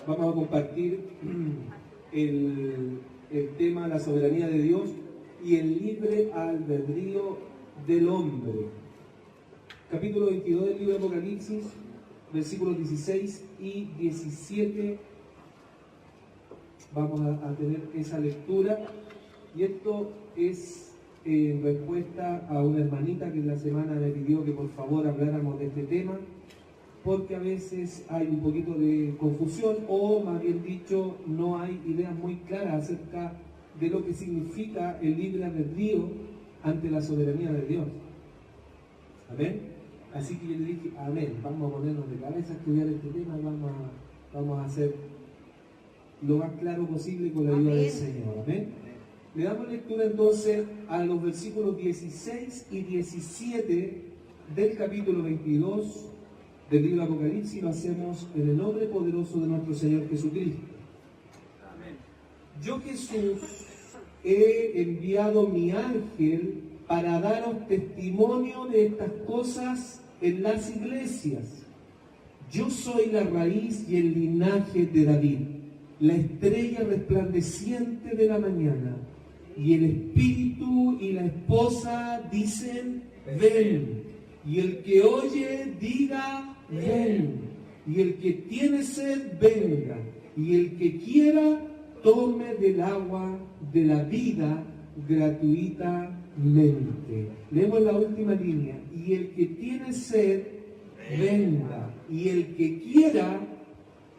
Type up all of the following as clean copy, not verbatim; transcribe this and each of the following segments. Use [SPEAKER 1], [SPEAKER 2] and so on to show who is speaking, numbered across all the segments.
[SPEAKER 1] Vamos a compartir el tema la soberanía de Dios y el libre albedrío del hombre. Capítulo 22 del libro de Apocalipsis, versículos 16 y 17. Vamos a tener esa lectura. Y esto es en respuesta a una hermanita que en la semana me pidió que por favor habláramos de este tema, porque a veces hay un poquito de confusión, o más bien dicho, no hay ideas muy claras acerca de lo que significa el libre albedrío ante la soberanía de Dios. Amén. Así que yo le dije, amén, vamos a ponernos de cabeza a estudiar este tema, vamos a hacer lo más claro posible con la ayuda del Señor. Amén. Le damos lectura entonces a los versículos 16 y 17 del capítulo 22 del libro de Apocalipsis. Lo hacemos en el nombre poderoso de nuestro Señor Jesucristo. Amén. Yo, Jesús, he enviado mi ángel para daros testimonio de estas cosas en las iglesias. Yo soy la raíz y el linaje de David, la estrella resplandeciente de la mañana. Y el espíritu y la esposa dicen, ven. Y el que oye, diga, ven. Y el que tiene sed, venga. Y el que quiera, tome del agua de la vida gratuitamente. Leemos la última línea. Y el que tiene sed, venga. Y el que quiera,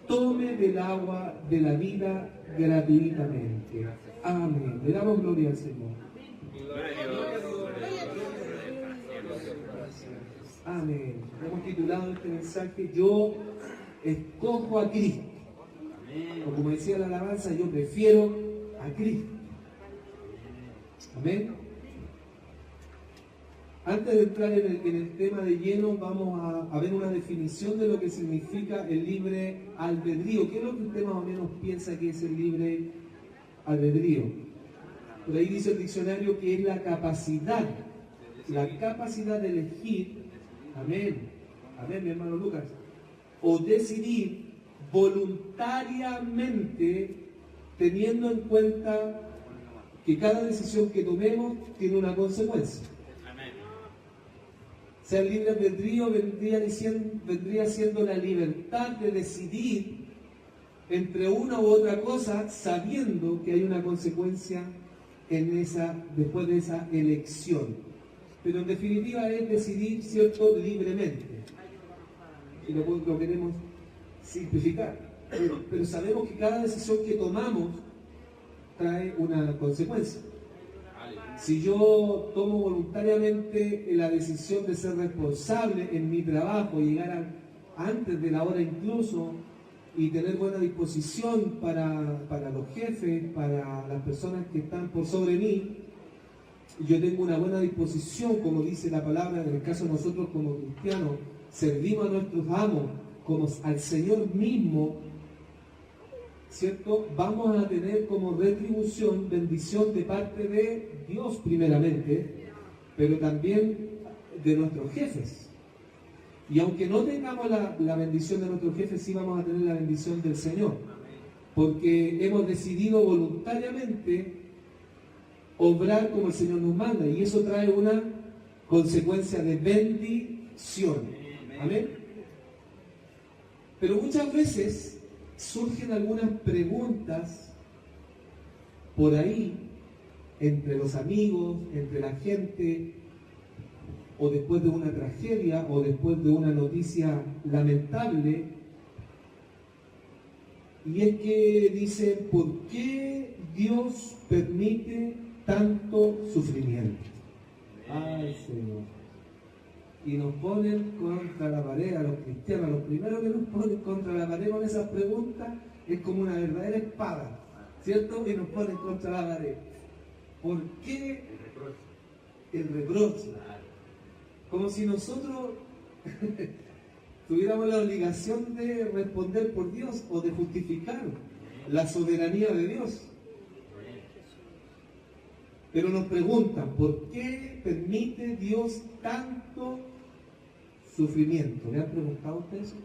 [SPEAKER 1] tome del agua de la vida gratuitamente. Amén. Le damos gloria al Señor. Amén. Hemos titulado este mensaje, Yo escojo a Cristo. O como decía la alabanza, yo prefiero a Cristo. Amén. Antes de entrar en el tema de lleno, vamos a ver una definición de lo que significa el libre albedrío. ¿Qué es lo que usted más o menos piensa que es el libre albedrío? Por ahí dice el diccionario que es la capacidad de elegir, amén, mi hermano Lucas, o decidir voluntariamente, teniendo en cuenta que cada decisión que tomemos tiene una consecuencia. O sea, el libre albedrío vendría siendo la libertad de decidir entre una u otra cosa, sabiendo que hay una consecuencia después de esa elección. Pero en definitiva es decidir, ¿cierto?, libremente. Y lo queremos simplificar. Pero sabemos que cada decisión que tomamos trae una consecuencia. Si yo tomo voluntariamente la decisión de ser responsable en mi trabajo, llegar antes de la hora incluso, y tener buena disposición para los jefes, para las personas que están por sobre mí, yo tengo una buena disposición, como dice la palabra, en el caso de nosotros como cristianos, servimos a nuestros amos como al Señor mismo, ¿cierto? Vamos a tener como retribución, bendición de parte de Dios primeramente, pero también de nuestros jefes. Y aunque no tengamos la bendición de nuestros jefes, sí vamos a tener la bendición del Señor, porque hemos decidido voluntariamente obrar como el Señor nos manda, y eso trae una consecuencia de bendición. Amén. Pero muchas veces surgen algunas preguntas por ahí, entre los amigos, entre la gente, o después de una tragedia, o después de una noticia lamentable, y es que dicen, ¿por qué Dios permite tanto sufrimiento? Ay, Señor. Y nos ponen contra la pared a los cristianos. Los primeros que nos ponen contra la pared con esas preguntas es como una verdadera espada, ¿cierto? Y nos ponen contra la pared. ¿Por qué el reproche? Como si nosotros tuviéramos la obligación de responder por Dios o de justificar la soberanía de Dios. Pero nos preguntan, ¿por qué permite Dios tanto sufrimiento? ¿Le han preguntado a usted eso?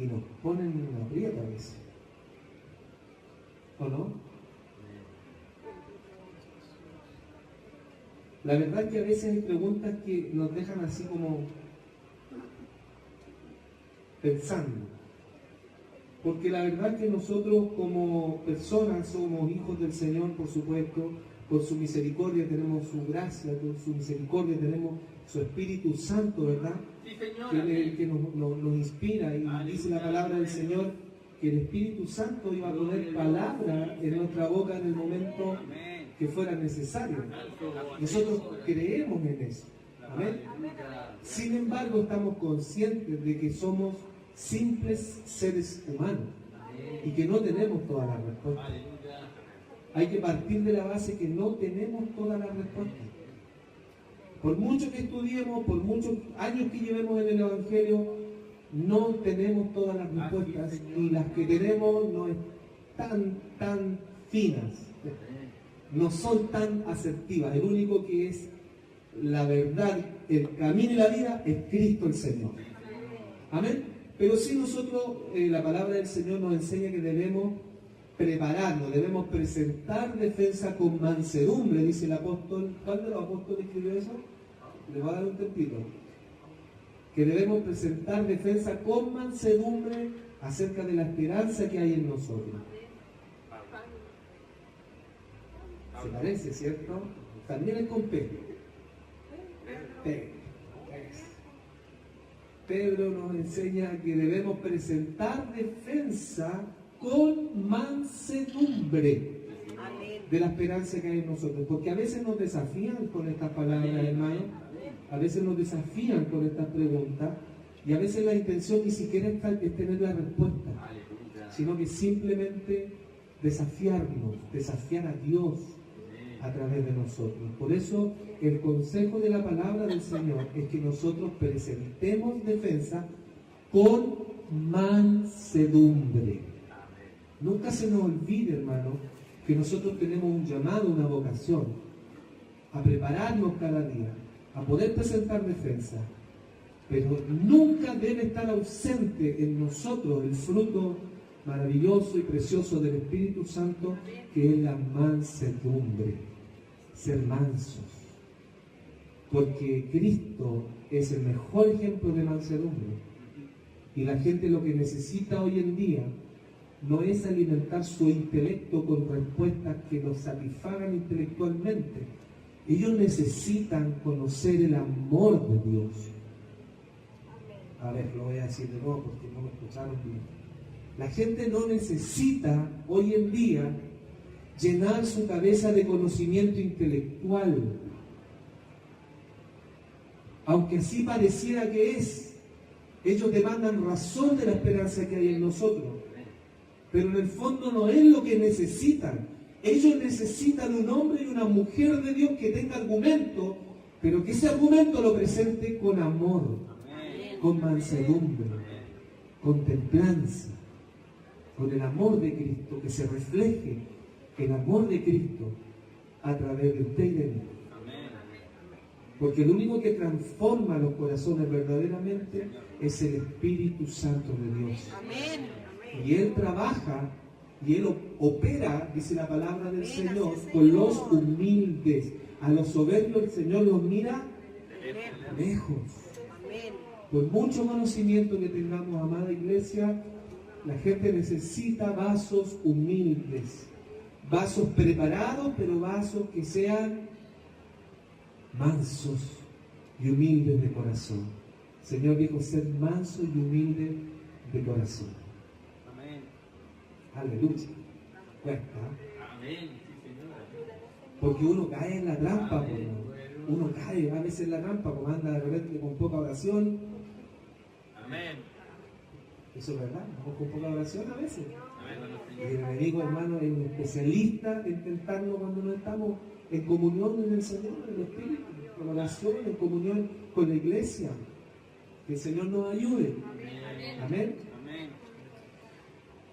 [SPEAKER 1] y nos ponen en una aprieta a veces. ¿O no? La verdad es que a veces hay preguntas que nos dejan así como pensando. Porque la verdad es que nosotros como personas somos hijos del Señor, por supuesto, por su misericordia tenemos su gracia, por su misericordia tenemos su Espíritu Santo, ¿verdad?
[SPEAKER 2] Sí, Señor.
[SPEAKER 1] Que nos inspira, y dice la palabra del Señor que el Espíritu Santo iba a poner palabra en nuestra boca en el momento que fuera necesario. Nosotros creemos en eso. Amén. Sin embargo, estamos conscientes de que somos simples seres humanos y que no tenemos todas las respuestas. Hay que partir de la base que no tenemos todas las respuestas. Por mucho que estudiemos, por muchos años que llevemos en el Evangelio, no tenemos todas las respuestas, y las que tenemos no están tan finas, no son tan asertivas. El único que es la verdad, el camino y la vida es Cristo el Señor. Amén. Pero sí nosotros, la palabra del Señor nos enseña que debemos prepararnos, debemos presentar defensa con mansedumbre, dice el apóstol. ¿Cuál de los apóstoles escribió eso? Le voy a dar un tempito. Que debemos presentar defensa con mansedumbre acerca de la esperanza que hay en nosotros. Se parece, ¿cierto? También es con Pedro. Pedro nos enseña que debemos presentar defensa con mansedumbre de la esperanza que hay en nosotros. Porque a veces nos desafían con estas palabras, hermanos. A veces nos desafían con estas preguntas. Y a veces la intención ni siquiera es tener la respuesta, sino que simplemente desafiarnos, desafiar a Dios a través de nosotros. Por eso el consejo de la palabra del Señor es que nosotros presentemos defensa con mansedumbre. Nunca se nos olvide, hermano, que nosotros tenemos un llamado, una vocación a prepararnos cada día, a poder presentar defensa, pero nunca debe estar ausente en nosotros el fruto maravilloso y precioso del Espíritu Santo, que es la mansedumbre, ser mansos, porque Cristo es el mejor ejemplo de mansedumbre, y la gente lo que necesita hoy en día no es alimentar su intelecto con respuestas que los satisfagan intelectualmente. Ellos necesitan conocer el amor de Dios. A ver, lo voy a decir de nuevo porque no me escucharon bien. La gente no necesita hoy en día llenar su cabeza de conocimiento intelectual, aunque así pareciera que es. Ellos demandan razón de la esperanza que hay en nosotros, pero en el fondo no es lo que necesitan. Ellos necesitan un hombre y una mujer de Dios que tenga argumento, pero que ese argumento lo presente con amor, con mansedumbre, con templanza, con el amor de Cristo, que se refleje el amor de Cristo a través de usted y de mí. Porque el único que transforma los corazones verdaderamente es el Espíritu Santo de Dios. Y Él trabaja y Él opera, dice la palabra del Señor, con los humildes. A los soberbios el Señor los mira lejos. Por mucho conocimiento que tengamos, amada iglesia, la gente necesita vasos humildes, vasos preparados, pero vasos que sean mansos y humildes de corazón. Señor dijo, ser manso y humilde de corazón.
[SPEAKER 2] Amén.
[SPEAKER 1] Aleluya. Cuesta.
[SPEAKER 2] Amén.
[SPEAKER 1] Porque uno cae en la trampa, uno cae a veces en la trampa, como anda de repente con poca oración.
[SPEAKER 2] Amén.
[SPEAKER 1] Eso es verdad, vamos con poca oración a veces.
[SPEAKER 2] Amén.
[SPEAKER 1] Y el enemigo, hermano, es un especialista en tentarnos cuando no estamos en comunión en el Señor, en el Espíritu, en oración, en comunión con la iglesia. Que el Señor nos ayude. Amén.
[SPEAKER 2] Amén.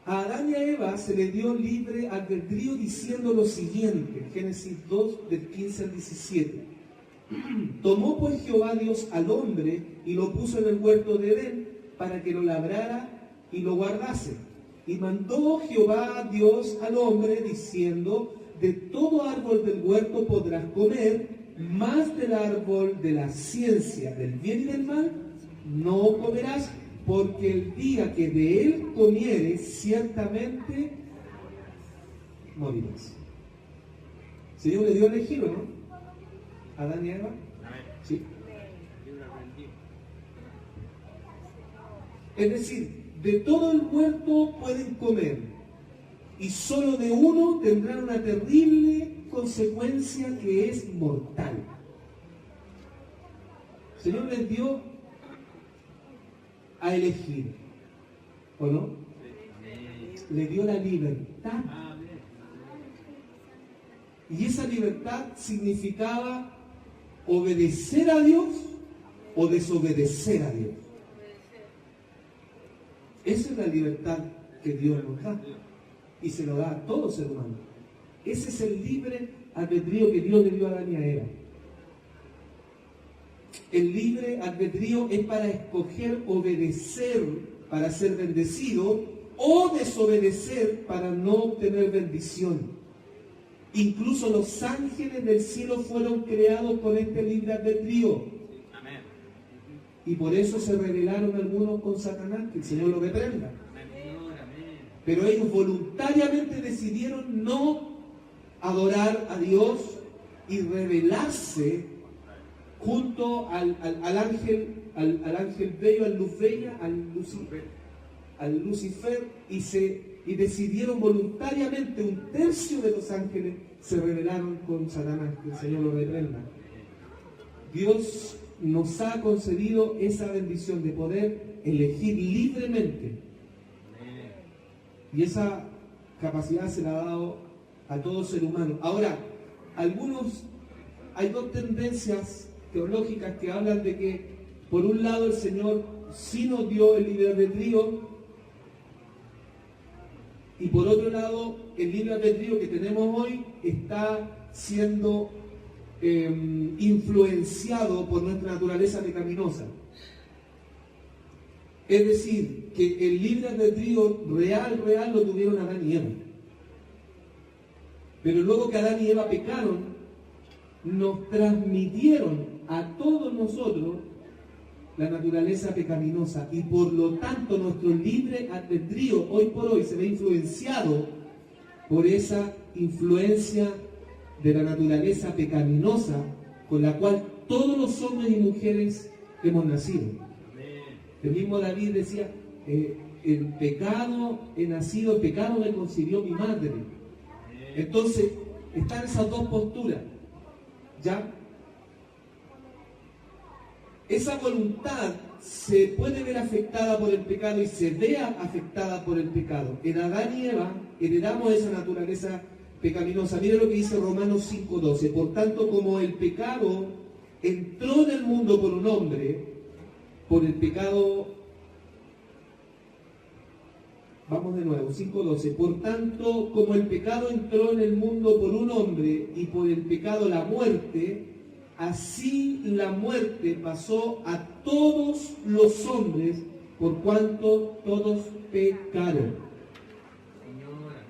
[SPEAKER 1] A Adán y a Eva se les dio libre albedrío diciendo lo siguiente, Génesis 2, del 15 al 17. Tomó pues Jehová Dios al hombre y lo puso en el huerto de Edén para que lo labrara y lo guardase. Y mandó Jehová Dios al hombre diciendo, de todo árbol del huerto podrás comer, mas del árbol de la ciencia del bien y del mal no comerás, porque el día que de él comieres, ciertamente morirás. El Señor le dio a elegir, ¿o no? ¿A Adán y a Eva? Sí. Es decir, de todo el huerto pueden comer, y solo de uno tendrán una terrible consecuencia que es mortal. El Señor les dio a elegir, ¿o no? Le dio la libertad. Y esa libertad significaba obedecer a Dios o desobedecer a Dios. Esa es la libertad que Dios nos da y se lo da a todo ser humano. Ese es el libre albedrío que Dios le dio a Adán y a Eva. El libre albedrío es para escoger obedecer para ser bendecido o desobedecer para no obtener bendición. Incluso los ángeles del cielo fueron creados con este libre albedrío.
[SPEAKER 2] Amén.
[SPEAKER 1] Y por eso se rebelaron algunos con Satanás, que el Señor lo reprenda. Pero ellos voluntariamente decidieron no adorar a Dios y rebelarse junto al ángel bello, al luz bella, al Lucifer, y decidieron voluntariamente, un tercio de los ángeles se rebelaron con Satanás, que el Señor lo reprenda. Dios nos ha concedido esa bendición de poder elegir libremente. Y esa capacidad se la ha dado a todo ser humano. Ahora, hay dos tendencias teológicas que hablan de que, por un lado, el Señor sí nos dio el libre albedrío, y por otro lado, el libre albedrío que tenemos hoy está siendo influenciado por nuestra naturaleza pecaminosa. Es decir, que el libre albedrío real lo tuvieron Adán y Eva. Pero luego que Adán y Eva pecaron, nos transmitieron a todos nosotros la naturaleza pecaminosa, y por lo tanto nuestro libre albedrío hoy por hoy se ve influenciado por esa influencia de la naturaleza pecaminosa con la cual todos los hombres y mujeres hemos nacido. El mismo David decía, en pecado he nacido, en pecado me concibió mi madre. Entonces, están esas dos posturas, ¿ya? Esa voluntad se puede ver afectada por el pecado y se ve afectada por el pecado. En Adán y Eva heredamos esa naturaleza pecaminosa. Mire lo que dice Romanos 5:12. Por tanto, como el pecado entró en el mundo por un hombre, por el pecado... Vamos de nuevo, 5:12. Por tanto, como el pecado entró en el mundo por un hombre y por el pecado la muerte, así la muerte pasó a todos los hombres por cuanto todos pecaron.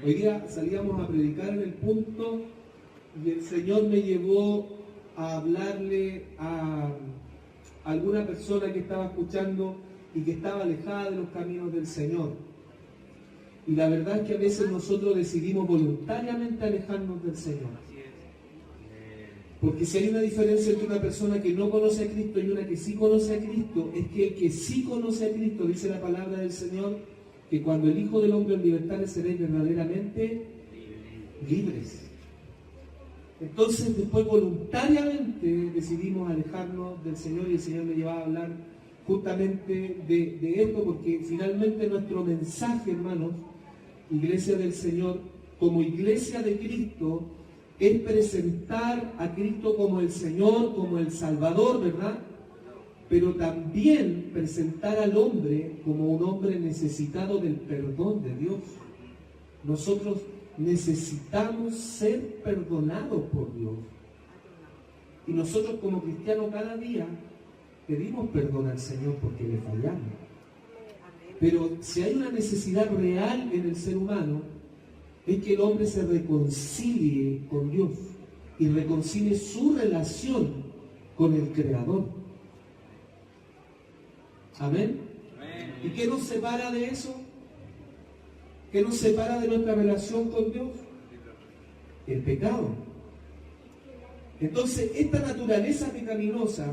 [SPEAKER 1] Hoy día salíamos a predicar en el punto y el Señor me llevó a hablarle a alguna persona que estaba escuchando y que estaba alejada de los caminos del Señor. Y la verdad es que a veces nosotros decidimos voluntariamente alejarnos del Señor. Porque si hay una diferencia entre una persona que no conoce a Cristo y una que sí conoce a Cristo, es que el que sí conoce a Cristo, dice la palabra del Señor, que cuando el Hijo del Hombre os libertare seréis verdaderamente libres. Entonces después voluntariamente decidimos alejarnos del Señor y el Señor me llevaba a hablar justamente de esto, porque finalmente nuestro mensaje, hermanos, Iglesia del Señor, como Iglesia de Cristo, es presentar a Cristo como el Señor, como el Salvador, ¿verdad? Pero también presentar al hombre como un hombre necesitado del perdón de Dios. Nosotros necesitamos ser perdonados por Dios. Y nosotros como cristianos cada día pedimos perdón al Señor porque le fallamos. Pero si hay una necesidad real en el ser humano, es que el hombre se reconcilie con Dios y reconcilie su relación con el Creador. Amén. ¿Y qué nos separa de eso? ¿Qué nos separa de nuestra relación con Dios? El pecado. Entonces, esta naturaleza pecaminosa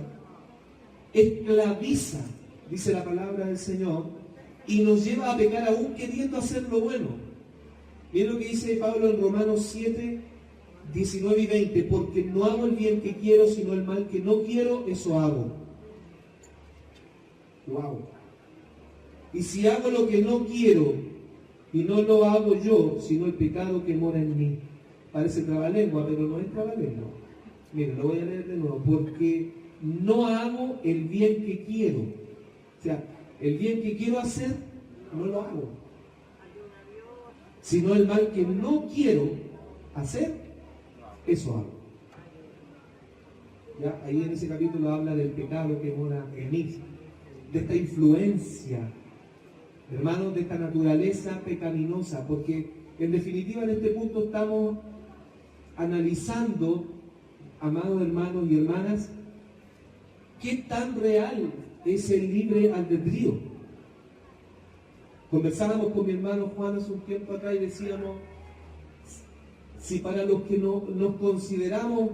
[SPEAKER 1] esclaviza, dice la palabra del Señor, y nos lleva a pecar aún queriendo hacer lo bueno. Miren lo que dice Pablo en Romanos 7, 19 y 20. Porque no hago el bien que quiero, sino el mal que no quiero, eso hago. Wow. Y si hago lo que no quiero, y no lo hago yo, sino el pecado que mora en mí. Parece trabalengua, pero no es trabalengua. Miren, lo voy a leer de nuevo. Porque no hago el bien que quiero. O sea, el bien que quiero hacer, no lo hago. Sino el mal que no quiero hacer, eso hago. ¿Ya? Ahí en ese capítulo habla del pecado que mora en mí. De esta influencia, hermanos, de esta naturaleza pecaminosa. Porque en definitiva en este punto estamos analizando, amados hermanos y hermanas, qué tan real es el libre albedrío. Conversábamos con mi hermano Juan hace un tiempo atrás y decíamos, si para los que nos consideramos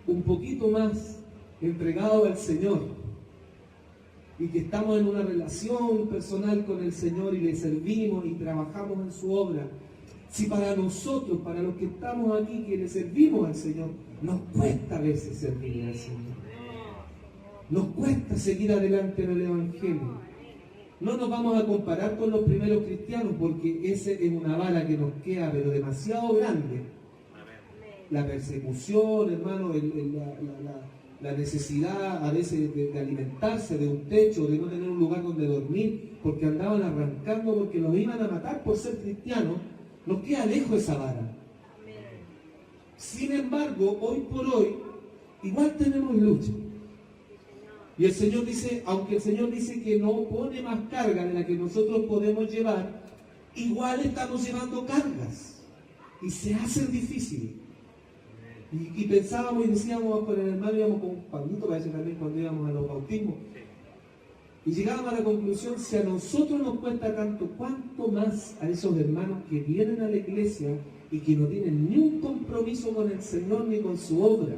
[SPEAKER 1] un poquito más entregados al Señor y que estamos en una relación personal con el Señor y le servimos y trabajamos en su obra, si para nosotros, para los que estamos aquí que le servimos al Señor, nos cuesta a veces servir al Señor, nos cuesta seguir adelante en el Evangelio. No nos vamos a comparar con los primeros cristianos porque ese es una vara que nos queda pero demasiado grande. La persecución, hermano, la necesidad a veces de alimentarse, de un techo, de no tener un lugar donde dormir, porque andaban arrancando, porque los iban a matar por ser cristianos, nos queda lejos esa vara. Sin embargo, hoy por hoy, igual tenemos lucha. Y el Señor dice, aunque el Señor dice que no pone más carga de la que nosotros podemos llevar, igual estamos llevando cargas. Y se hacen difíciles. Y pensábamos y decíamos con el hermano, íbamos con Pablito, parece también cuando íbamos a los bautismos. Y llegábamos a la conclusión, si a nosotros nos cuesta tanto, ¿cuánto más a esos hermanos que vienen a la iglesia y que no tienen ni un compromiso con el Señor ni con su obra?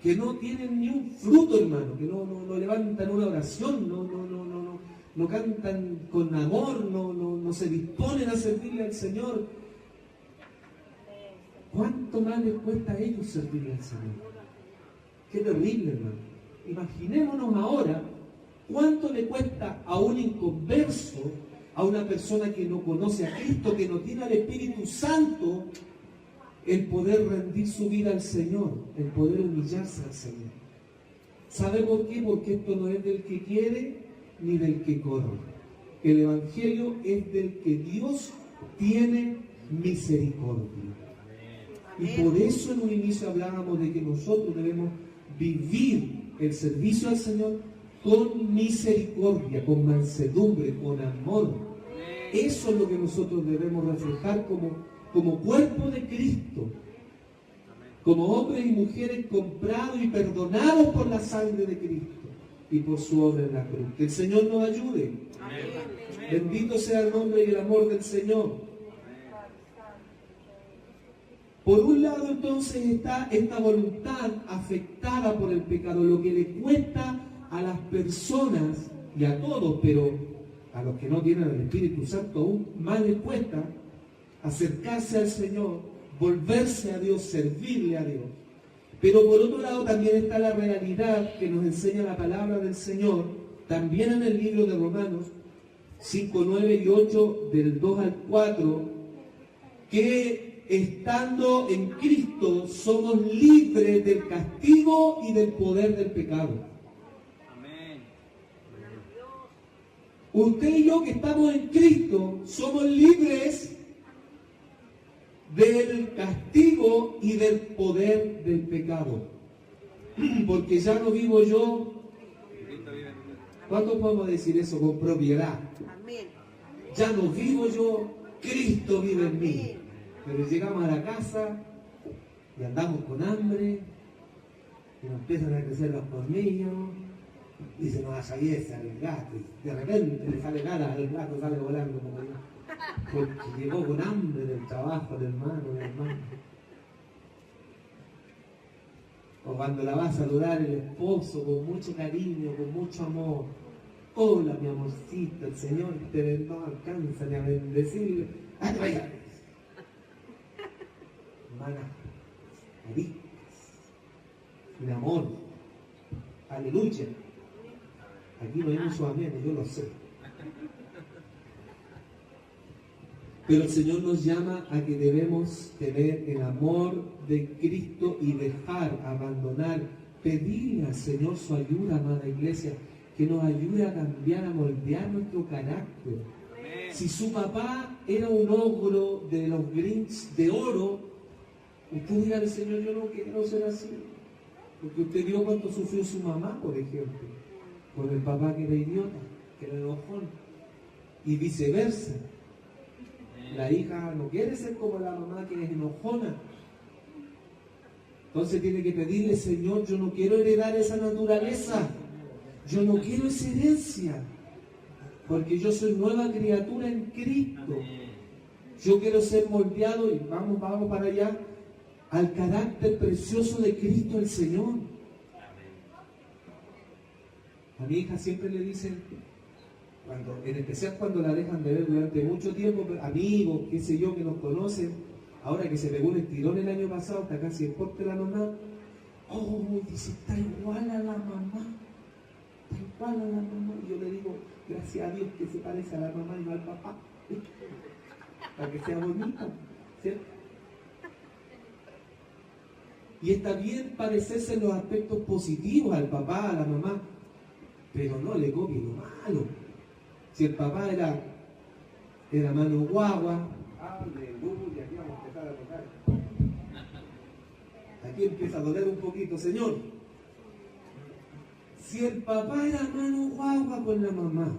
[SPEAKER 1] Que no tienen ni un fruto, hermano, que no levantan una oración, no cantan con amor, no se disponen a servirle al Señor. ¿Cuánto más les cuesta a ellos servirle al Señor? Qué terrible, hermano. Imaginémonos ahora cuánto le cuesta a un inconverso, a una persona que no conoce a Cristo, que no tiene al Espíritu Santo, el poder rendir su vida al Señor, el poder humillarse al Señor. ¿Sabe por qué? Porque esto no es del que quiere ni del que corre. El Evangelio es del que Dios tiene misericordia. Y por eso en un inicio hablábamos de que nosotros debemos vivir el servicio al Señor con misericordia, con mansedumbre, con amor. Eso es lo que nosotros debemos reflejar como cuerpo de Cristo, como hombres y mujeres comprados y perdonados por la sangre de Cristo y por su obra en la cruz. Que el Señor nos ayude. Amén. Bendito sea el nombre y el amor del Señor. Por un lado entonces está esta voluntad afectada por el pecado, lo que le cuesta a las personas y a todos, pero a los que no tienen el Espíritu Santo aún más les cuesta acercarse al Señor, volverse a Dios, servirle a Dios. Pero por otro lado también está la realidad que nos enseña la palabra del Señor, también en el libro de Romanos 5, 9 y 8, del 2 al 4, que estando en Cristo somos libres del castigo y del poder del pecado.
[SPEAKER 2] Amén.
[SPEAKER 1] Usted y yo que estamos en Cristo somos libres del castigo y del poder del pecado. Porque ya no vivo yo, ¿Cuántos podemos decir eso con propiedad?
[SPEAKER 3] Amén.
[SPEAKER 1] Ya no vivo yo, Cristo vive en mí. Pero llegamos a la casa y andamos con hambre y nos empiezan a crecer los colmillos y se nos atraviesa el gato y de repente le sale cara al gato, sale volando como yo. Porque llegó con hambre del trabajo del hermano, O cuando la va a saludar el esposo con mucho cariño, con mucho amor. Hola, mi amorcito, el Señor no alcanza ni a bendecirle. ¡Ah, te vayas! Hermanas, adictas, mi amor, aleluya. Aquí no hay mucho amén, yo lo sé. Pero el Señor nos llama a que debemos tener el amor de Cristo y dejar, abandonar, pedirle al Señor su ayuda, amada iglesia, que nos ayude a cambiar, a moldear nuestro carácter.
[SPEAKER 2] Amén.
[SPEAKER 1] Si su papá era un ogro de los Grinch de oro, usted diga al Señor, yo no quiero ser así. Porque usted vio cuánto sufrió su mamá, por ejemplo, por el papá que era idiota, que era enojón, y viceversa. La hija no quiere ser como la mamá que es enojona. Entonces tiene que pedirle, Señor, yo no quiero heredar esa naturaleza. Yo no quiero esa herencia. Porque yo soy nueva criatura en Cristo. Yo quiero ser moldeado, y vamos para allá, al carácter precioso de Cristo el Señor. A mi hija siempre le dicen, en especial cuando la dejan de ver durante mucho tiempo, amigos, qué sé yo, que nos conocen, ahora que se pegó un estirón el año pasado, está casi el porte de la mamá, dice, está igual a la mamá, y yo le digo, gracias a Dios que se parece a la mamá y no al papá, para que sea bonita, ¿cierto? Y está bien parecerse en los aspectos positivos al papá, a la mamá, pero no le copie lo malo. Si el papá era mano guagua, aleluya, aquí vamos a empezar a tocar. Aquí empieza a doler un poquito, Señor. Si el papá era mano guagua con la mamá,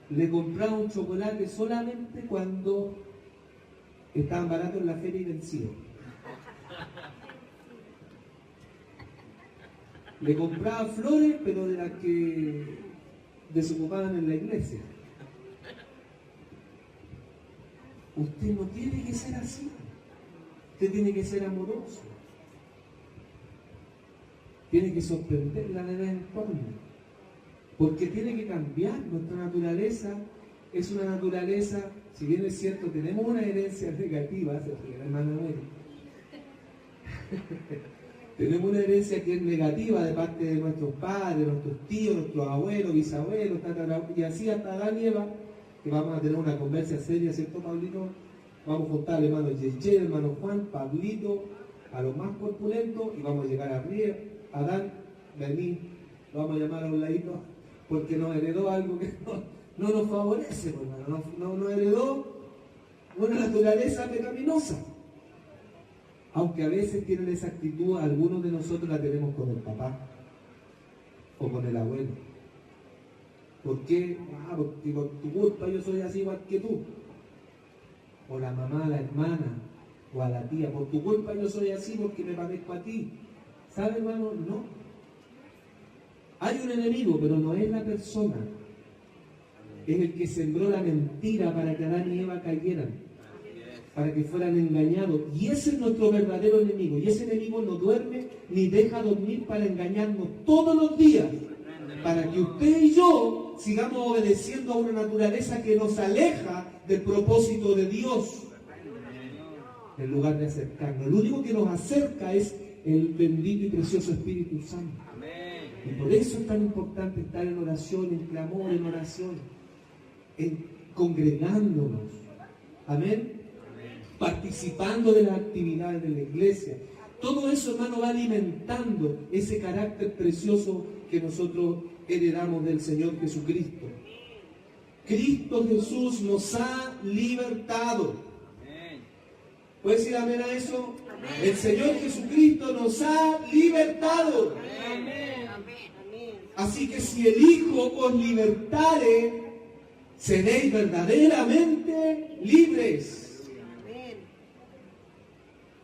[SPEAKER 1] le compraba un chocolate solamente cuando estaban baratos en la feria y vencido. Le compraba flores, pero de las que desocupaban en la iglesia. Usted no tiene que ser así. Usted tiene que ser amoroso. Tiene que sorprenderla de vez en cuando. Porque tiene que cambiar. Nuestra naturaleza es una naturaleza, si bien es cierto, tenemos una herencia negativa, se ríe la hermana Mary. Tenemos una herencia que es negativa de parte de nuestros padres, nuestros tíos, nuestros abuelos, bisabuelos, y así hasta Adán y Eva, que vamos a tener una conversa seria, ¿cierto, Pablito? Vamos a juntar al hermano Yeye, al hermano Juan, Pablito, a los más corpulentos, y vamos a llegar arriba, Adán, vení, lo vamos a llamar a un ladito, porque nos heredó algo que no nos favorece, hermano, nos heredó una naturaleza pecaminosa. Aunque a veces tienen esa actitud, algunos de nosotros la tenemos con el papá o con el abuelo. ¿Por qué? Porque por tu culpa yo soy así igual que tú. O la mamá, a la hermana, o a la tía. Por tu culpa yo soy así porque me parezco a ti. ¿Sabe, hermano? No. Hay un enemigo, pero no es la persona. Es el que sembró la mentira para que Adán y Eva cayeran, para que fueran engañados. Y ese es nuestro verdadero enemigo. Y ese enemigo no duerme ni deja dormir para engañarnos todos los días, para que usted y yo sigamos obedeciendo a una naturaleza que nos aleja del propósito de Dios, en lugar de acercarnos. Lo único que nos acerca es el bendito y precioso Espíritu Santo. Y por eso es tan importante estar en oración, en clamor, en oración, en congregándonos. Amén. Participando de las actividades de la iglesia. Todo eso, hermano, va alimentando ese carácter precioso que nosotros heredamos del Señor Jesucristo. Cristo Jesús nos ha libertado. ¿Puedes decir amén a eso? Amén. El Señor Jesucristo nos ha libertado.
[SPEAKER 3] Amén. Amén.
[SPEAKER 1] Así que si el Hijo os libertare, seréis verdaderamente libres.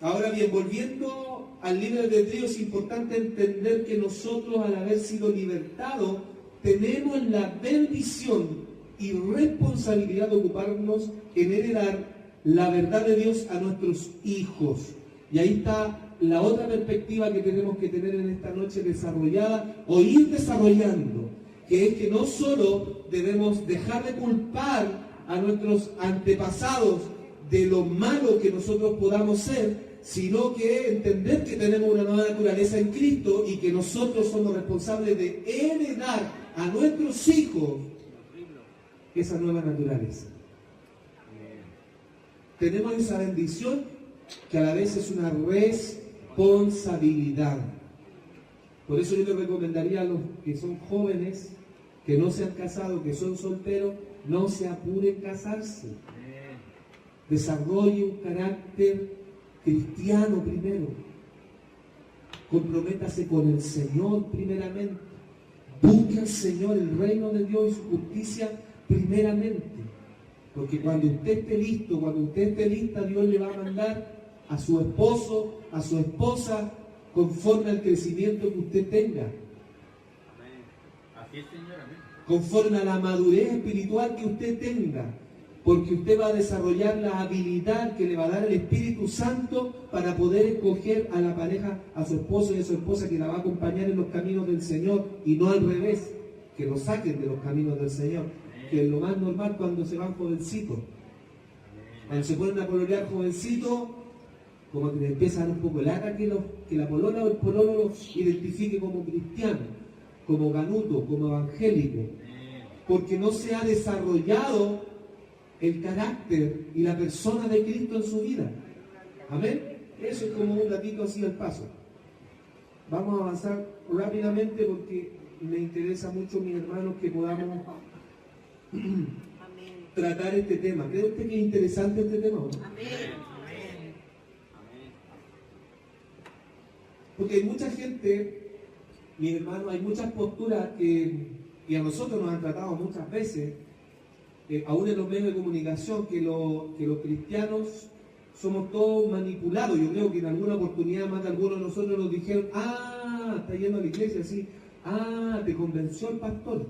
[SPEAKER 1] Ahora bien, volviendo al libre albedrío, es importante entender que nosotros, al haber sido libertados, tenemos la bendición y responsabilidad de ocuparnos en heredar la verdad de Dios a nuestros hijos. Y ahí está la otra perspectiva que tenemos que tener en esta noche desarrollada o ir desarrollando, que es que no solo debemos dejar de culpar a nuestros antepasados de lo malo que nosotros podamos ser, sino que entender que tenemos una nueva naturaleza en Cristo y que nosotros somos responsables de heredar a nuestros hijos esa nueva naturaleza. Tenemos esa bendición que a la vez es una responsabilidad. Por eso yo les recomendaría a los que son jóvenes, que no se han casado, que son solteros, no se apuren a casarse. Desarrolle un carácter cristiano primero. Comprométase con el Señor primeramente. Busque al Señor, el reino de Dios y su justicia primeramente. Porque cuando usted esté listo, cuando usted esté lista, Dios le va a mandar a su esposo, a su esposa, conforme al crecimiento que usted tenga.
[SPEAKER 2] Amén. Así es, Señor. Amén.
[SPEAKER 1] Conforme a la madurez espiritual que usted tenga. Porque usted va a desarrollar la habilidad que le va a dar el Espíritu Santo para poder escoger a la pareja, a su esposo y a su esposa que la va a acompañar en los caminos del Señor y no al revés, que lo saquen de los caminos del Señor, que es lo más normal cuando se van jovencitos. Cuando se ponen a pololear jovencitos, como que le empieza a dar un poco lata que la polola o el pololo los identifique como cristiano, como ganuto, como evangélico, porque no se ha desarrollado el carácter y la persona de Cristo en su vida. Amén. Eso es como un ratito así al paso. Vamos a avanzar rápidamente porque me interesa mucho, mis hermanos, que podamos tratar este tema. ¿Cree usted que es interesante este tema? ¿No?
[SPEAKER 2] Amén.
[SPEAKER 1] Porque hay mucha gente, mis hermanos, hay muchas posturas que a nosotros nos han tratado muchas veces, aún en los medios de comunicación, que los cristianos somos todos manipulados. Yo creo que en alguna oportunidad más de algunos de nosotros nos dijeron, está yendo a la iglesia así, te convenció el pastor.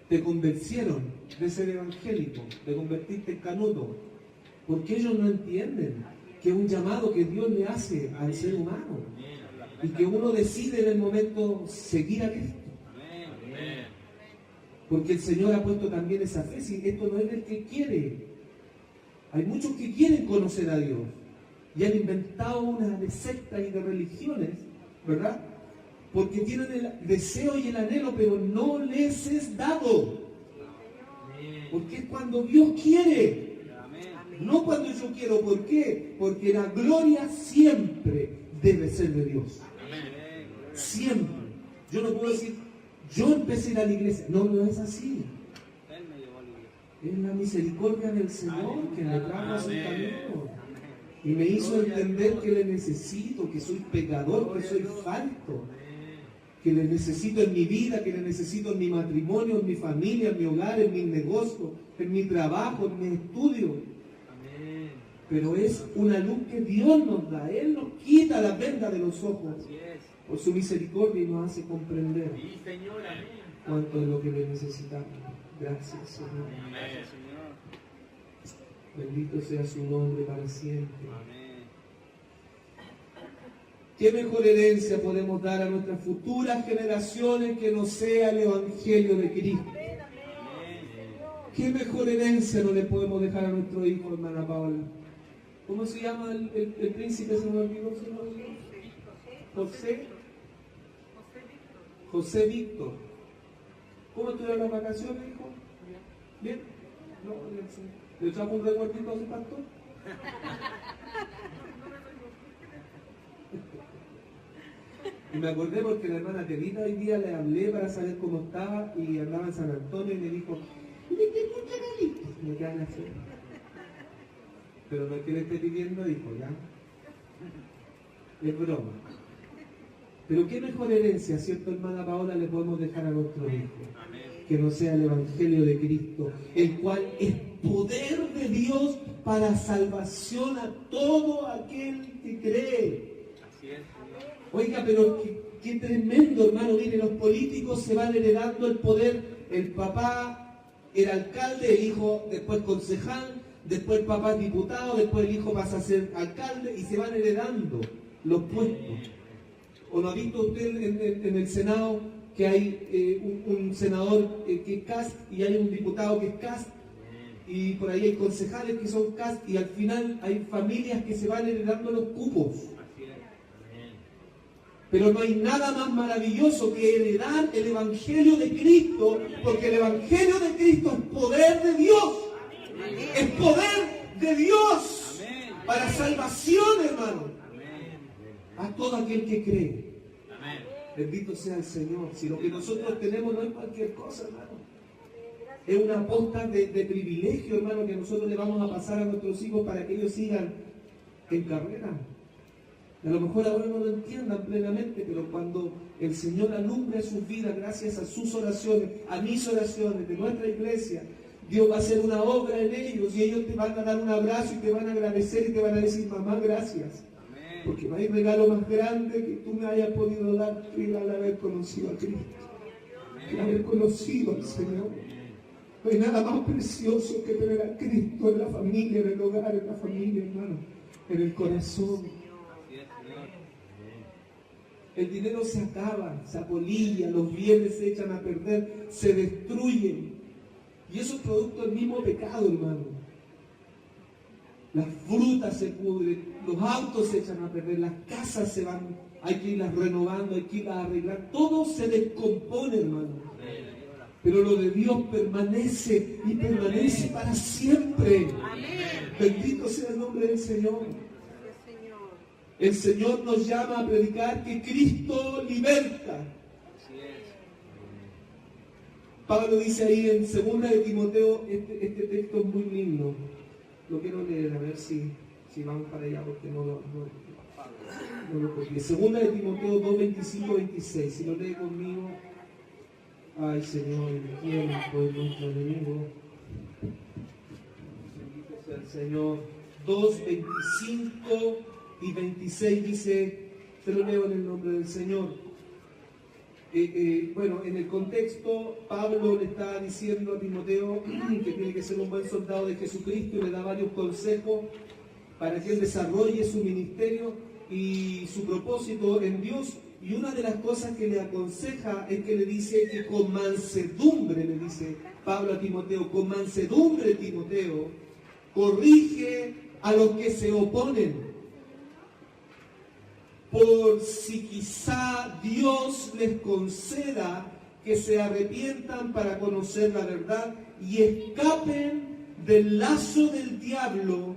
[SPEAKER 1] Te convencieron de ser evangélico, de convertirte en canuto. Porque ellos no entienden que es un llamado que Dios le hace al ser humano y que uno decide en el momento seguir a Cristo. Porque el Señor ha puesto también esa fe. Si esto no es del que quiere. Hay muchos que quieren conocer a Dios y han inventado una de sectas y de religiones, ¿verdad? Porque tienen el deseo y el anhelo, pero no les es dado. Porque es cuando Dios quiere, no cuando yo quiero. ¿Por qué? Porque la gloria siempre debe ser de Dios. Siempre. Yo no puedo decir, yo empecé a ir a la iglesia. No, no es así. Es la misericordia del Señor que me trajo a su camino. Y me hizo entender que le necesito, que soy pecador, que soy falto. Que le necesito en mi vida, que le necesito en mi matrimonio, en mi familia, en mi hogar, en mis negocios, en mi trabajo, en mi estudio. Pero es una luz que Dios nos da. Él nos quita la venda de los ojos por su misericordia y nos hace comprender cuánto de lo que le necesitamos. Gracias, Señor. Bendito sea su nombre para siempre. ¿Qué mejor herencia podemos dar a nuestras futuras generaciones que no sea el Evangelio de Cristo? ¿Qué mejor herencia no le podemos dejar a nuestro hijo, hermana Paola? ¿Cómo se llama el príncipe? ¿Se me olvidó su nombre? José Víctor. ¿Cómo estuvieron las vacaciones, hijo? ¿Bien? ¿No? ¿Le echamos un recuerdito a su pastor? Y me acordé porque la hermana Terita hoy día le hablé para saber cómo estaba y andaba en San Antonio y me dijo, le tengo un regalito. Me quedan así. Pero no es que le esté pidiendo, dijo, ya. Es broma. Pero qué mejor herencia, ¿cierto, hermana Paola, le podemos dejar a nuestros hijos?
[SPEAKER 2] Amén.
[SPEAKER 1] Que no sea el Evangelio de Cristo, el cual es poder de Dios para salvación a todo aquel que cree.
[SPEAKER 2] Así es, Señor.
[SPEAKER 1] Oiga, pero qué tremendo, hermano. Mire, los políticos se van heredando el poder. El papá era alcalde, el hijo después concejal, después el papá es diputado, después el hijo pasa a ser alcalde y se van heredando los puestos. ¿O no ha visto usted en el Senado que hay un senador que es CAST y hay un diputado que es CAST? Y por ahí hay concejales que son CAST y al final hay familias que se van heredando los cupos. Pero no hay nada más maravilloso que heredar el Evangelio de Cristo, porque el Evangelio de Cristo es poder de Dios. Es poder de Dios para salvación, hermano, a todo aquel que cree. Bendito sea el Señor. Si lo que nosotros tenemos no es cualquier cosa, hermano. Es una posta de privilegio, hermano, que nosotros le vamos a pasar a nuestros hijos para que ellos sigan en carrera. A lo mejor ahora no lo entiendan plenamente, pero cuando el Señor alumbre sus vidas gracias a sus oraciones, a mis oraciones, de nuestra iglesia, Dios va a hacer una obra en ellos y ellos te van a dar un abrazo y te van a agradecer y te van a decir, mamá, gracias. Amén. Porque no hay regalo más grande que tú me hayas podido dar que al haber conocido a Cristo, que haber conocido al Señor. No hay nada más precioso que tener a Cristo en la familia, en el hogar, en la familia, hermano, en el corazón. El dinero se acaba, se apolilla, los bienes se echan a perder, se destruyen. Y eso es producto del mismo pecado, hermano. Las frutas se pudren, los autos se echan a perder, las casas se van, hay que irlas renovando, hay que irlas arreglando. Todo se descompone, hermano. Pero lo de Dios permanece y permanece para siempre. Bendito sea el nombre del Señor. El Señor nos llama a predicar que Cristo liberta. Pablo dice ahí en 2 de Timoteo, este texto es muy lindo. Lo quiero leer, a ver si vamos para allá, porque no lo copié. 2 de Timoteo 2, 25, 26. Si lo lee conmigo. Ay, Señor, el tiempo es nuestro enemigo. Bendito sea el Señor. 2, 25 y 26 dice, te lo leo en el nombre del Señor. Bueno, en el contexto, Pablo le está diciendo a Timoteo que tiene que ser un buen soldado de Jesucristo y le da varios consejos para que él desarrolle su ministerio y su propósito en Dios. Y una de las cosas que le aconseja es que le dice que con mansedumbre, le dice Pablo a Timoteo, con mansedumbre, Timoteo, corrige a los que se oponen, por si quizá Dios les conceda que se arrepientan para conocer la verdad y escapen del lazo del diablo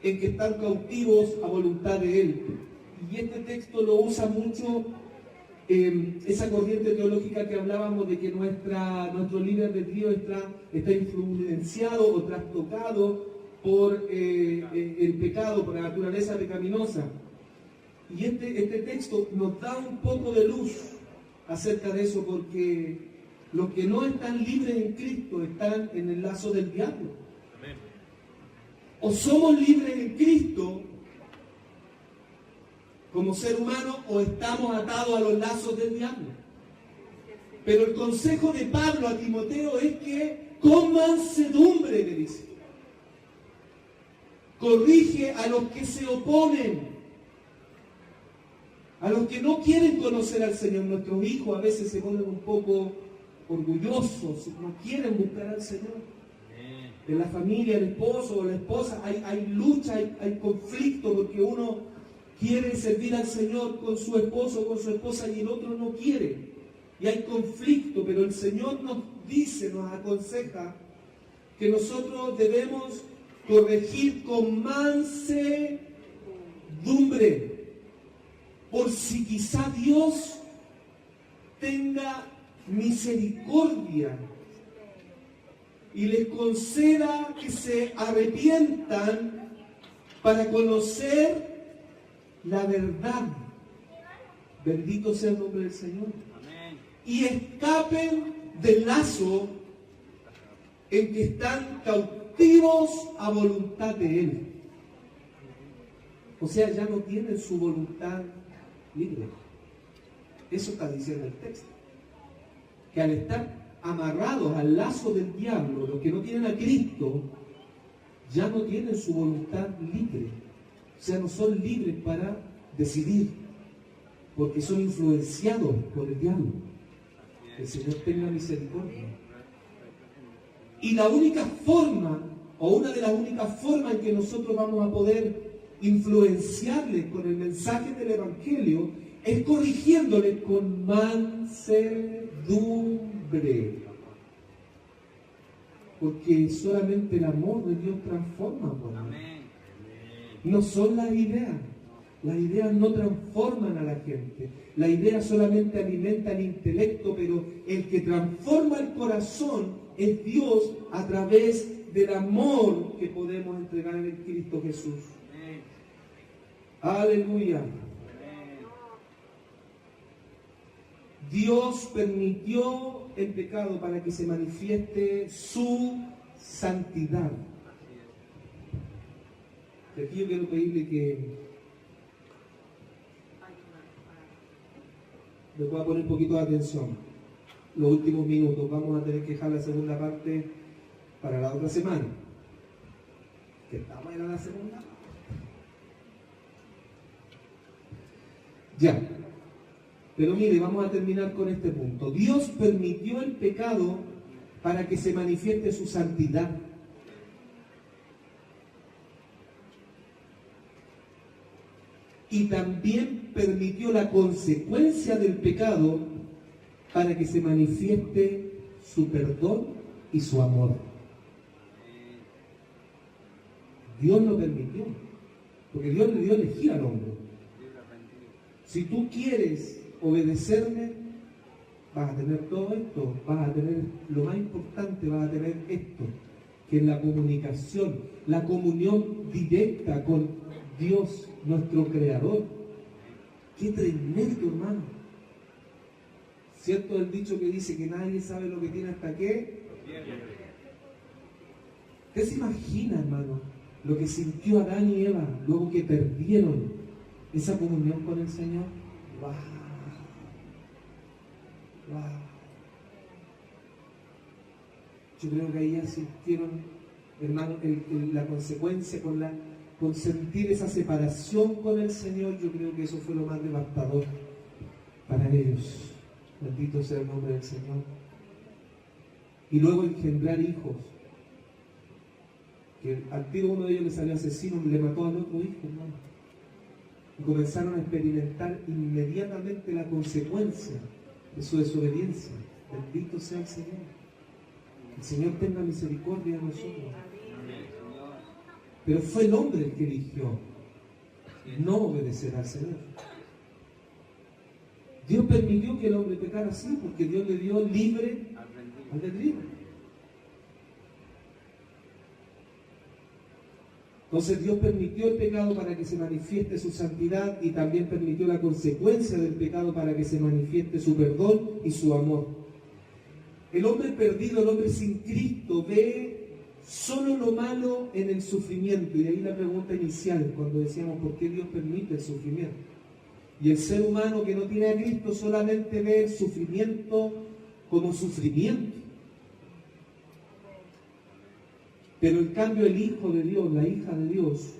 [SPEAKER 1] en que están cautivos a voluntad de él. Y este texto lo usa mucho esa corriente teológica que hablábamos de que nuestro libre albedrío está influenciado o trastocado por el pecado, por la naturaleza pecaminosa. Y este texto nos da un poco de luz acerca de eso, porque los que no están libres en Cristo están en el lazo del diablo. Amén. O somos libres en Cristo como ser humano, o estamos atados a los lazos del diablo. Pero el consejo de Pablo a Timoteo es que con mansedumbre, le dice, corrige a los que se oponen, a los que no quieren conocer al Señor. Nuestros hijos a veces se ponen un poco orgullosos, no quieren buscar al Señor. En la familia, el esposo o la esposa, hay lucha, hay conflicto, porque uno quiere servir al Señor con su esposo o con su esposa y el otro no quiere. Y hay conflicto, pero el Señor nos dice, nos aconseja que nosotros debemos corregir con mansedumbre, por si quizá Dios tenga misericordia y les conceda que se arrepientan para conocer la verdad. Bendito sea el nombre del Señor.
[SPEAKER 2] Amén.
[SPEAKER 1] Y escapen del lazo en que están cautivos a voluntad de Él. O sea, ya no tienen su voluntad libre. Eso está diciendo el texto. Que al estar amarrados al lazo del diablo, los que no tienen a Cristo, ya no tienen su voluntad libre. O sea, no son libres para decidir, porque son influenciados por el diablo. Que el Señor tenga misericordia. Y la única forma, o una de las únicas formas en que nosotros vamos a poder influenciarles con el mensaje del Evangelio, es corrigiéndoles con mansedumbre. Porque solamente el amor de Dios transforma. No son las ideas. Las ideas no transforman a la gente. La idea solamente alimenta el intelecto, pero el que transforma el corazón es Dios a través del amor que podemos entregar en Cristo Jesús. Aleluya. Dios permitió el pecado para que se manifieste su santidad. Y aquí yo quiero pedirle que me pueda poner un poquito de atención. Los últimos minutos, vamos a tener que dejar la segunda parte para la otra semana. ¿Qué estamos en la segunda? Ya. Pero mire, vamos a terminar con este punto. Dios permitió el pecado para que se manifieste su santidad. Y también permitió la consecuencia del pecado para que se manifieste su perdón y su amor. Dios lo permitió, porque Dios le dio a elegir al hombre. Si tú quieres obedecerme, vas a tener todo esto, vas a tener lo más importante, vas a tener esto, que es la comunicación, la comunión directa con Dios, nuestro Creador. ¡Qué tremendo, hermano! ¿Cierto el dicho que dice que nadie sabe lo que tiene hasta qué? ¿Usted se imagina, hermano, lo que sintió Adán y Eva luego que perdieron esa comunión con el Señor? ¡Wow! ¡Wow! Yo creo que ahí ya sintieron, hermano, la consecuencia con sentir esa separación con el Señor. Yo creo que eso fue lo más devastador para ellos. Bendito sea el nombre del Señor. Y luego engendrar hijos. Que al tiro uno de ellos le salió asesino, le mató al otro hijo, hermano. Y comenzaron a experimentar inmediatamente la consecuencia de su desobediencia. Bendito sea el Señor. El Señor tenga misericordia de nosotros. Pero fue el hombre el que eligió no obedecer al Señor. Dios permitió que el hombre pecara así, porque Dios le dio libre albedrío. Entonces Dios permitió el pecado para que se manifieste su santidad, y también permitió la consecuencia del pecado para que se manifieste su perdón y su amor. El hombre perdido, el hombre sin Cristo, ve solo lo malo en el sufrimiento. Y de ahí la pregunta inicial, cuando decíamos ¿por qué Dios permite el sufrimiento? Y el ser humano que no tiene a Cristo solamente ve el sufrimiento como sufrimiento. Pero en cambio el Hijo de Dios, la hija de Dios,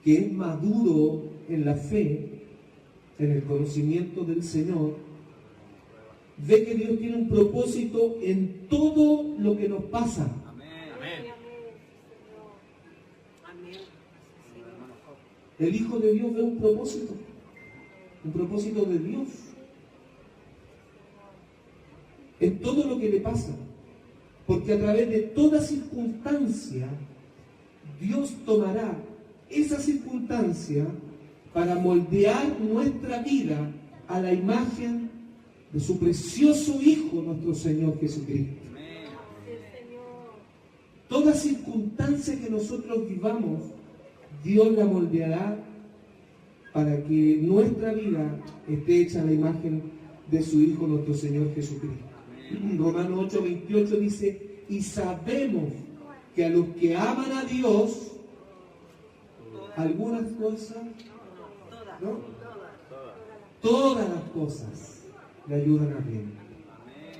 [SPEAKER 1] que es maduro en la fe, en el conocimiento del Señor, ve que Dios tiene un propósito en todo lo que nos pasa. El Hijo de Dios ve un propósito de Dios en todo lo que le pasa, porque a través de toda circunstancia Dios tomará esa circunstancia para moldear nuestra vida a la imagen de su precioso Hijo, nuestro Señor Jesucristo. Toda circunstancia que nosotros vivamos, Dios la moldeará para que nuestra vida esté hecha a la imagen de su Hijo, nuestro Señor Jesucristo. Romanos 8:28 dice, y sabemos que a los que aman a Dios, algunas cosas, ¿no? Todas las cosas le ayudan a bien.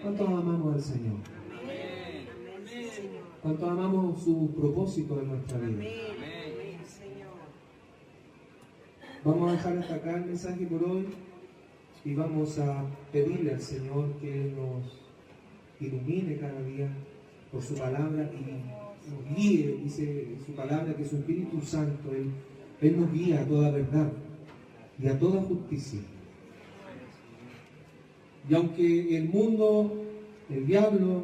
[SPEAKER 1] ¿Cuántos amamos al Señor? ¿Cuántos amamos su propósito en nuestra vida? Vamos a dejar hasta acá el mensaje por hoy y vamos a pedirle al Señor que Él nos ilumine cada día por su palabra y nos guíe. Dice su palabra que su Espíritu Santo, Él nos guía a toda verdad y a toda justicia. Y aunque el mundo, el diablo,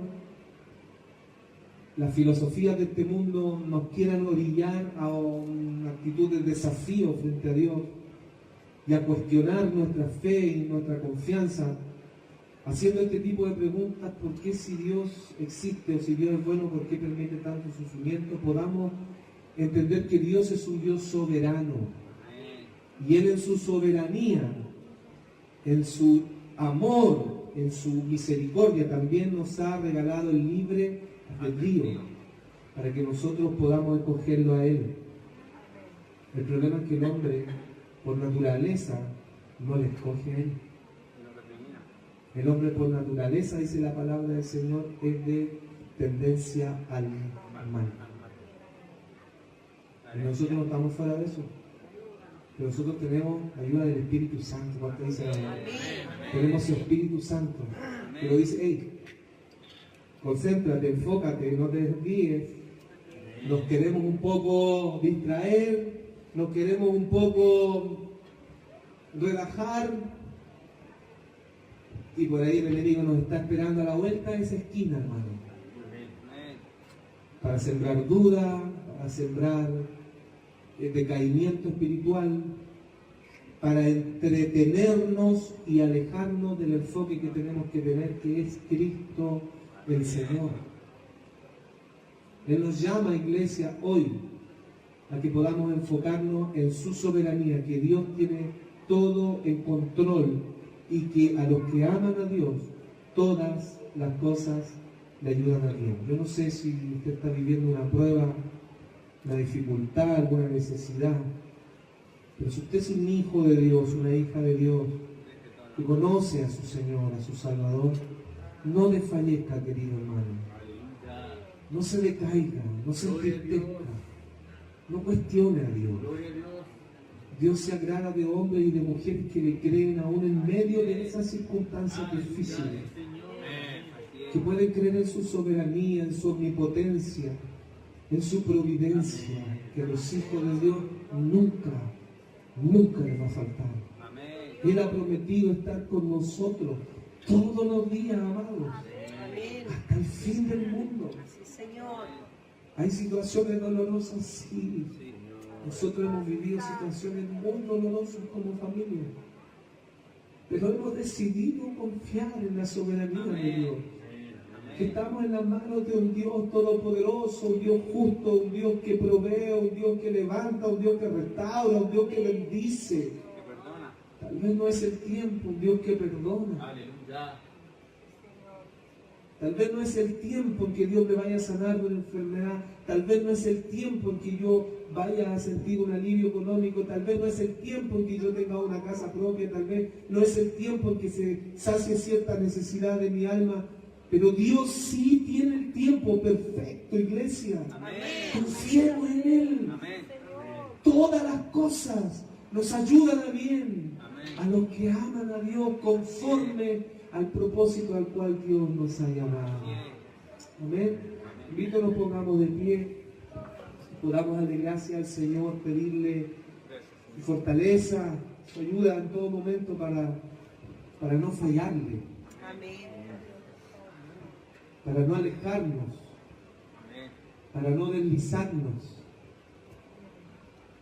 [SPEAKER 1] las filosofías de este mundo nos quieran orillar a una actitud de desafío frente a Dios y a cuestionar nuestra fe y nuestra confianza, haciendo este tipo de preguntas: ¿por qué, si Dios existe o si Dios es bueno, por qué permite tanto sufrimiento? Podamos entender que Dios es un Dios soberano y Él, en su soberanía, en su amor, en su misericordia, también nos ha regalado el libre albedrío para que nosotros podamos escogerlo a Él. El problema es que el hombre, por naturaleza, no le escoge a Él. El hombre, por naturaleza, dice la palabra del Señor, es de tendencia al mal. Y nosotros no estamos fuera de eso. Pero nosotros tenemos ayuda del Espíritu Santo. ¿Cuánto dice la Biblia? Tenemos el Espíritu Santo. Pero dice, hey, concéntrate, enfócate, no te desvíes. Nos queremos un poco distraer, nos queremos un poco relajar, y por ahí el enemigo nos está esperando a la vuelta de esa esquina, hermano, para sembrar duda, para sembrar decaimiento espiritual, para entretenernos y alejarnos del enfoque que tenemos que tener, que es Cristo el Señor. Él nos llama, iglesia, hoy a que podamos enfocarnos en su soberanía, que Dios tiene todo en control y que a los que aman a Dios, todas las cosas le ayudan a bien. Yo no sé si usted está viviendo una prueba, una dificultad, alguna necesidad, pero si usted es un hijo de Dios, una hija de Dios, que conoce a su Señor, a su Salvador, no desfallezca, querido hermano. No se decaiga, no se entristezca, no cuestione a Dios. Dios se agrada de hombres y de mujeres que le creen aún en medio de esas circunstancias difíciles, que pueden creer en su soberanía, en su omnipotencia, en su providencia, que a los hijos de Dios nunca les va a faltar. Él ha prometido estar con nosotros todos los días, amados, hasta el fin del mundo. Hay situaciones dolorosas, sí. Nosotros hemos vivido situaciones muy dolorosas como familia, pero hemos decidido confiar en la soberanía de Dios. Que estamos en las manos de un Dios todopoderoso, un Dios justo, un Dios que provee, un Dios que levanta, un Dios que restaura, un Dios que bendice. Tal vez no es el tiempo, un Dios que perdona. Tal vez no es el tiempo en que Dios me vaya a sanar de una enfermedad. Tal vez no es el tiempo en que yo vaya a sentir un alivio económico. Tal vez no es el tiempo en que yo tenga una casa propia. Tal vez no es el tiempo en que se sacie cierta necesidad de mi alma. Pero Dios sí tiene el tiempo perfecto, iglesia. Confiemos en Él. Todas las cosas nos ayudan a bien. A los que aman a Dios conforme al propósito al cual Dios nos ha llamado. Amén. Invito a que nos pongamos de pie, podamos darle gracias al Señor, pedirle su fortaleza, su ayuda en todo momento para no fallarle, para no alejarnos, para no deslizarnos.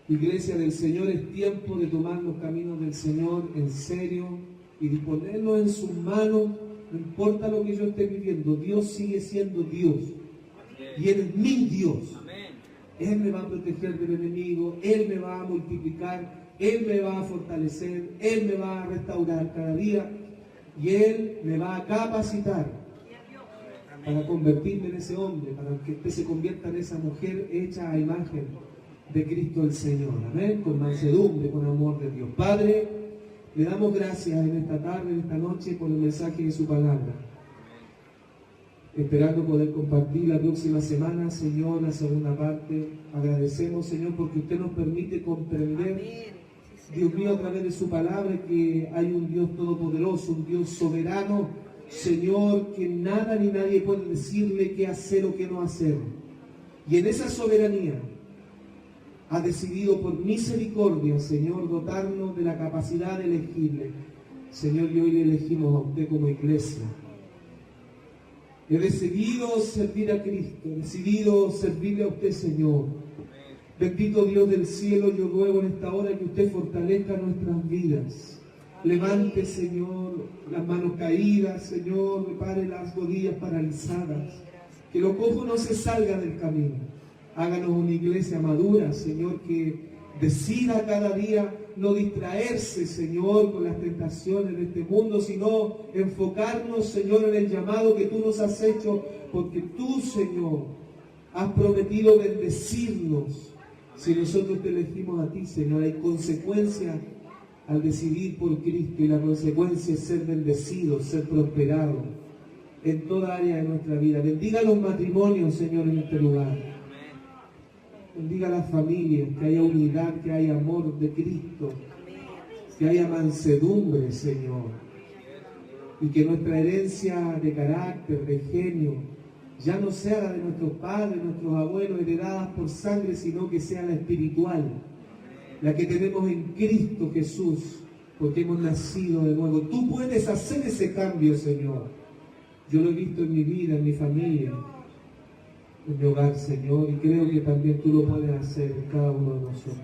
[SPEAKER 1] Iglesia del Señor, es tiempo de tomar los caminos del Señor en serio y disponerlos en sus manos. No importa lo que yo esté viviendo, Dios sigue siendo Dios. Y Él es mi Dios. Él me va a proteger del enemigo, Él me va a multiplicar Él me va a fortalecer, Él me va a restaurar cada día y Él me va a capacitar para convertirme en ese hombre, para que usted se convierta en esa mujer hecha a imagen de Cristo el Señor. Amén. Con mansedumbre, con amor de Dios. Padre, le damos gracias en esta tarde, en esta noche, por el mensaje de su palabra. Esperando poder compartir la próxima semana, Señor, la segunda parte. Agradecemos, Señor, porque usted nos permite comprender, Dios mío, a través de su palabra, que hay un Dios todopoderoso, un Dios soberano, Señor, que nada ni nadie puede decirle qué hacer o qué no hacer. Y en esa soberanía ha decidido por misericordia, Señor, dotarnos de la capacidad de elegirle. Señor, y hoy le elegimos a usted como iglesia. He decidido servir a Cristo, he decidido servirle a usted, Señor. Bendito Dios del cielo, yo ruego en esta hora que usted fortalezca nuestras vidas. Levante, Señor, las manos caídas, Señor, repare las rodillas paralizadas. Que lo cojo no se salga del camino. Háganos una iglesia madura, Señor, que decida cada día no distraerse, Señor, con las tentaciones de este mundo, sino enfocarnos, Señor, en el llamado que tú nos has hecho, porque tú, Señor, has prometido bendecirnos. Si nosotros te elegimos a ti, Señor, hay consecuencia al decidir por Cristo, y la consecuencia es ser bendecidos, ser prosperados en toda área de nuestra vida. Bendiga los matrimonios, Señor, en este lugar. Bendiga a las familias, que haya unidad, que haya amor de Cristo, que haya mansedumbre, Señor. Y que nuestra herencia de carácter, de genio, ya no sea la de nuestros padres, nuestros abuelos, heredadas por sangre, sino que sea la espiritual, la que tenemos en Cristo Jesús, porque hemos nacido de nuevo. Tú puedes hacer ese cambio, Señor. Yo lo he visto en mi vida, en mi familia, en mi hogar, Señor, y creo que también tú lo puedes hacer en cada uno de nosotros.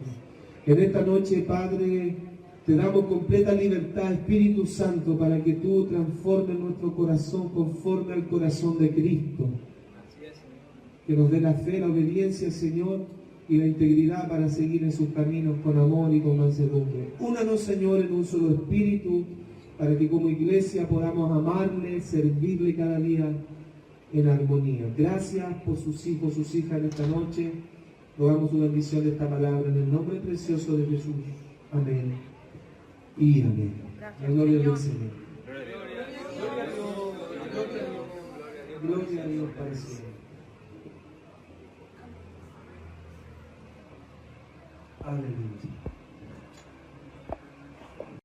[SPEAKER 1] En esta noche, Padre, te damos completa libertad, Espíritu Santo, para que tú transformes nuestro corazón conforme al corazón de Cristo. Que nos dé la fe, la obediencia, Señor, y la integridad para seguir en sus caminos con amor y con mansedumbre. Únanos, Señor, en un solo espíritu, para que como iglesia podamos amarle, servirle cada día en armonía. Gracias por sus hijos, sus hijas en esta noche. Rogamos su bendición de esta palabra en el nombre precioso de Jesús. Amén y amén. La gloria del Señor. Gloria a Dios para siempre. Aleluya.